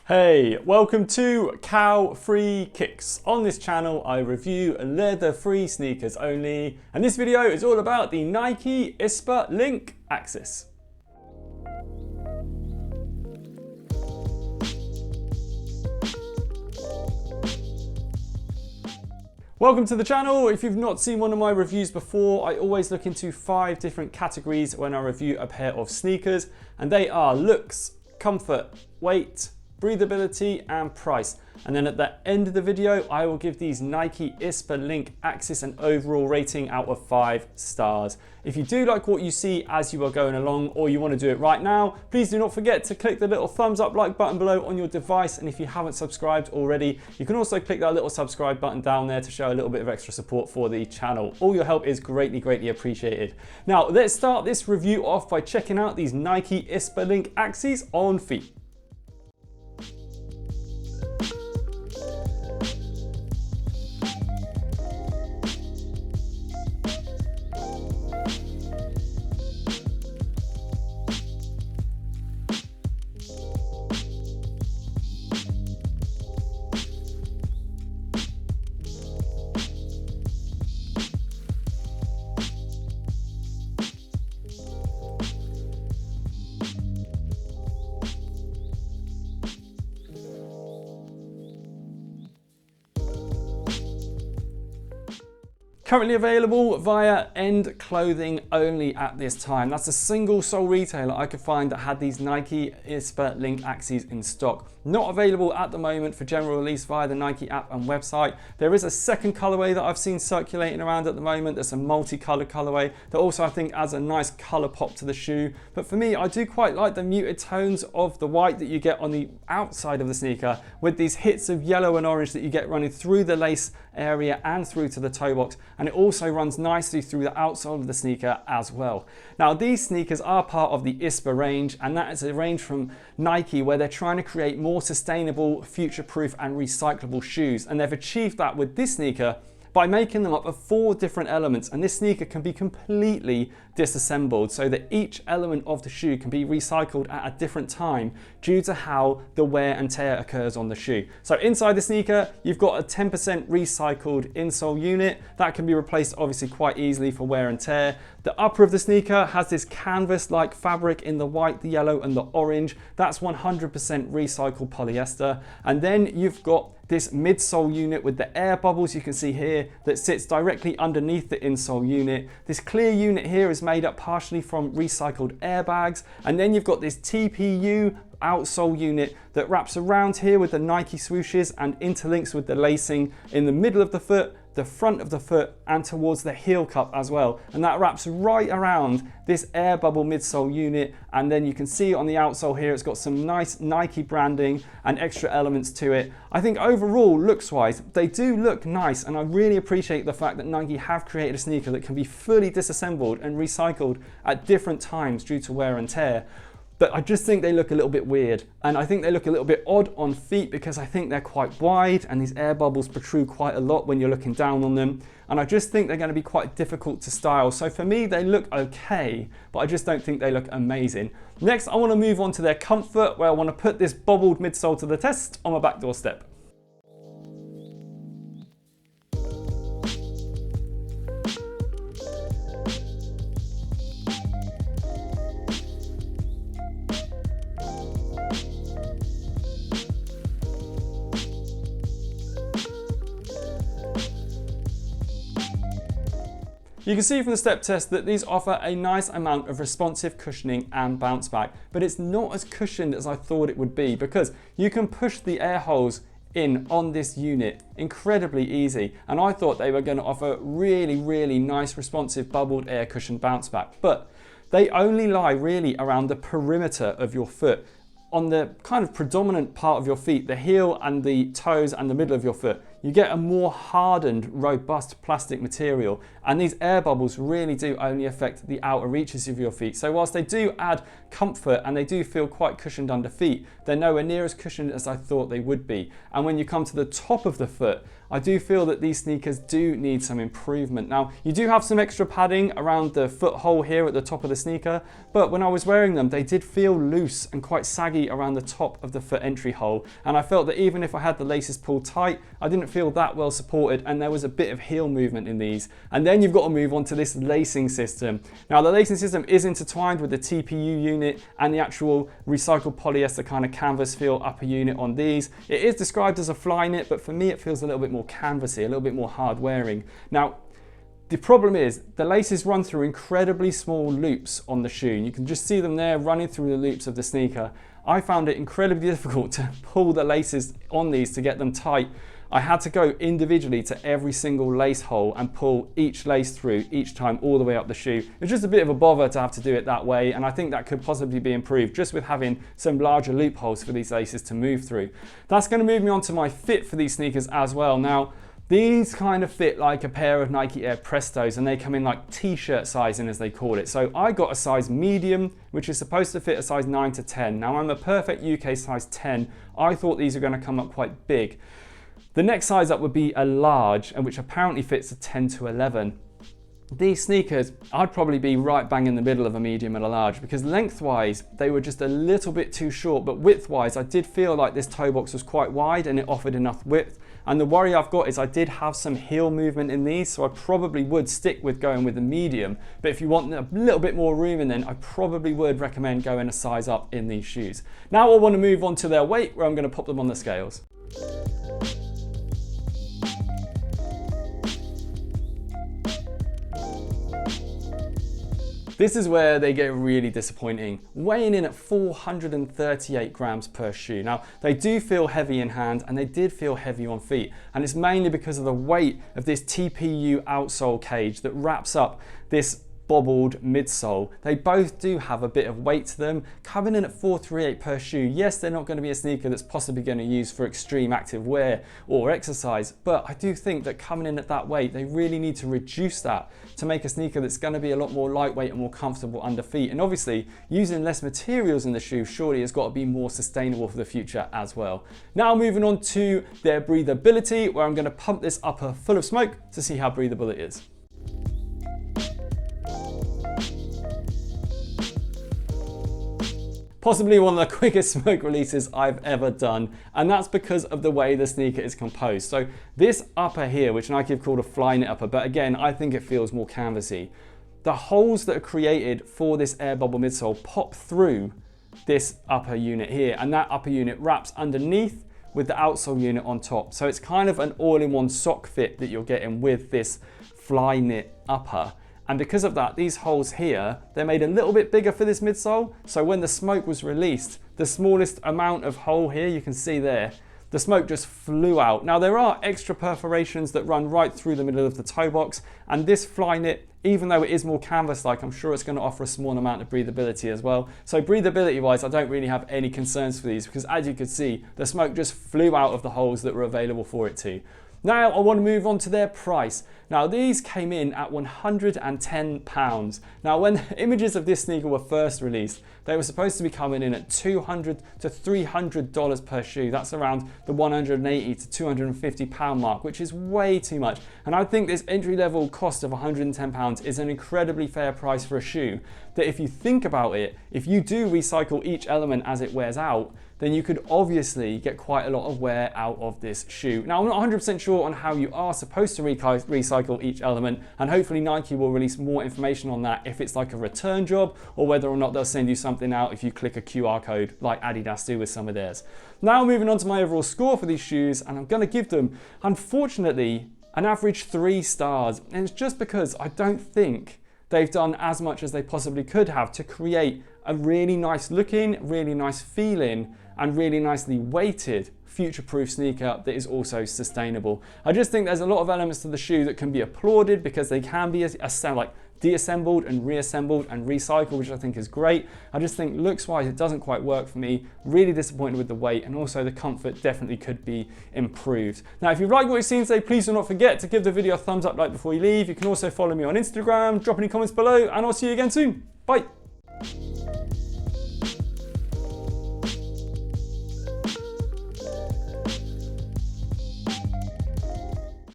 Hey, welcome to Cow-Free Kicks. On this channel, I review leather-free sneakers only, and this video is all about the Nike ISPA LINK AXIS. Welcome to the channel. If you've not seen one of my reviews before, I always look into 5 different categories when I review a pair of sneakers, and they are looks, comfort, weight, breathability and price. And then at the end of the video, I will give these Nike ISPA LINK AXIS an overall rating out of 5 stars. If you do like what you see as you are going along, or you want to do it right now, please do not forget to click the little thumbs up like button below on your device. And if you haven't subscribed already, you can also click that little subscribe button down there to show a little bit of extra support for the channel. All your help is greatly appreciated. Now let's start this review off by checking out these Nike ISPA LINK AXIS on feet. Currently available via End Clothing only at this time. That's a single sole retailer I could find that had these Nike ISPA LINK AXIS in stock. Not available at the moment for general release via the Nike app and website. There is a second colorway that I've seen circulating around at the moment. There's a multicolored colorway that also I think adds a nice color pop to the shoe. But for me, I do quite like the muted tones of the white that you get on the outside of the sneaker with these hits of yellow and orange that you get running through the lace area and through to the toe box, and it also runs nicely through the outsole of the sneaker as well. Now these sneakers are part of the ISPA range, and that is a range from Nike where they're trying to create more sustainable, future-proof and recyclable shoes, and they've achieved that with this sneaker by making them up of 4 different elements, and this sneaker can be completely disassembled so that each element of the shoe can be recycled at a different time due to how the wear and tear occurs on the shoe. So inside the sneaker, you've got a 10% recycled insole unit that can be replaced obviously quite easily for wear and tear. The upper of the sneaker has this canvas-like fabric in the white, the yellow and the orange. That's 100% recycled polyester. And then you've got this midsole unit with the air bubbles you can see here that sits directly underneath the insole unit. This clear unit here is made up partially from recycled airbags, and then you've got this TPU outsole unit that wraps around here with the Nike swooshes and interlinks with the lacing in the middle of the foot, the front of the foot and towards the heel cup as well, and that wraps right around this air bubble midsole unit. And then you can see on the outsole here it's got some nice Nike branding and extra elements to it. I think overall, looks wise, they do look nice, and I really appreciate the fact that Nike have created a sneaker that can be fully disassembled and recycled at different times due to wear and tear. But I just think they look a little bit weird, and I think they look a little bit odd on feet because I think they're quite wide and these air bubbles protrude quite a lot when you're looking down on them, and I just think they're going to be quite difficult to style. So for me, they look okay, but I just don't think they look amazing. Next, I want to move on to their comfort, where I want to put this bobbled midsole to the test on my back doorstep. You can see from the step test that these offer a nice amount of responsive cushioning and bounce back, but it's not as cushioned as I thought it would be because you can push the air holes in on this unit incredibly easy, and I thought they were going to offer really nice responsive bubbled air cushion bounce back, but they only lie really around the perimeter of your foot. On the kind of predominant part of your feet, the heel and the toes and the middle of your foot, you get a more hardened, robust plastic material, and these air bubbles really do only affect the outer reaches of your feet. So whilst they do add comfort and they do feel quite cushioned under feet, they're nowhere near as cushioned as I thought they would be. And when you come to the top of the foot, I do feel that these sneakers do need some improvement. Now, you do have some extra padding around the foot hole here at the top of the sneaker, but when I was wearing them, they did feel loose and quite saggy around the top of the foot entry hole. And I felt that even if I had the laces pulled tight, I didn't feel that well supported, and there was a bit of heel movement in these. And then you've got to move on to this lacing system. Now, the lacing system is intertwined with the TPU unit and the actual recycled polyester kind of canvas feel upper unit on these. It is described as a flyknit, but for me it feels a little bit more canvasy, a little bit more hard wearing. Now, the problem is the laces run through incredibly small loops on the shoe. You can just see them there running through the loops of the sneaker. I found it incredibly difficult to pull the laces on these to get them tight. I had to go individually to every single lace hole and pull each lace through each time all the way up the shoe. It's just a bit of a bother to have to do it that way, and I think that could possibly be improved just with having some larger loopholes for these laces to move through. That's going to move me on to my fit for these sneakers as well. Now, these kind of fit like a pair of Nike Air Prestos, and they come in like t-shirt sizing as they call it. So I got a size medium, which is supposed to fit a size 9 to 10. Now I'm a perfect UK size 10. I thought these were going to come up quite big. The next size up would be a large, and which apparently fits a 10 to 11. These sneakers, I'd probably be right bang in the middle of a medium and a large, because lengthwise they were just a little bit too short, but widthwise I did feel like this toe box was quite wide and it offered enough width. And the worry I've got is I did have some heel movement in these, so I probably would stick with going with the medium. But if you want a little bit more room in, then I probably would recommend going a size up in these shoes. Now I want to move on to their weight, where I'm going to pop them on the scales. This is where they get really disappointing, weighing in at 438 grams per shoe. Now, they do feel heavy in hand, and they did feel heavy on feet, and it's mainly because of the weight of this TPU outsole cage that wraps up this bobbled midsole. They both do have a bit of weight to them, coming in at 438 per shoe. Yes, they're not going to be a sneaker that's possibly going to use for extreme active wear or exercise, but I do think that coming in at that weight, they really need to reduce that to make a sneaker that's going to be a lot more lightweight and more comfortable under feet. And obviously, using less materials in the shoe surely has got to be more sustainable for the future as well. Now moving on to their breathability, where I'm going to pump this upper full of smoke to see how breathable it is. Possibly one of the quickest smoke releases I've ever done, and that's because of the way the sneaker is composed. So this upper here, which Nike have called a flyknit upper, but again, I think it feels more canvasy. The holes that are created for this air bubble midsole pop through this upper unit here, and that upper unit wraps underneath with the outsole unit on top. So it's kind of an all-in-one sock fit that you're getting with this flyknit upper. And because of that, these holes here, they're made a little bit bigger for this midsole. So when the smoke was released, the smallest amount of hole here, you can see there, the smoke just flew out. Now there are extra perforations that run right through the middle of the toe box, and this flyknit, even though it is more canvas-like, I'm sure it's going to offer a small amount of breathability as well. So breathability-wise, I don't really have any concerns for these, because as you could see, the smoke just flew out of the holes that were available for it to. Now I want to move on to their price. Now these came in at £110. Now when images of this sneaker were first released, they were supposed to be coming in at $200 to $300 per shoe. That's around the £180 to £250 mark, which is way too much. And I think this entry level cost of £110 is an incredibly fair price for a shoe that, if you think about it, if you do recycle each element as it wears out, then you could obviously get quite a lot of wear out of this shoe. Now, I'm not 100% sure on how you are supposed to recycle each element, and hopefully Nike will release more information on that, if it's like a return job or whether or not they'll send you something out if you click a QR code like Adidas do with some of theirs. Now moving on to my overall score for these shoes, and I'm gonna give them, unfortunately, an average 3 stars. And it's just because I don't think they've done as much as they possibly could have to create a really nice looking, really nice feeling, and really nicely weighted future-proof sneaker that is also sustainable. I just think there's a lot of elements to the shoe that can be applauded, because they can be like deassembled and reassembled and recycled, which I think is great. I just think looks wise it doesn't quite work for me. Really disappointed with the weight, and also the comfort definitely could be improved. Now if you like what you've seen today, please do not forget to give the video a thumbs up right before you leave. You can also follow me on Instagram, drop any comments below, and I'll see you again soon. Bye.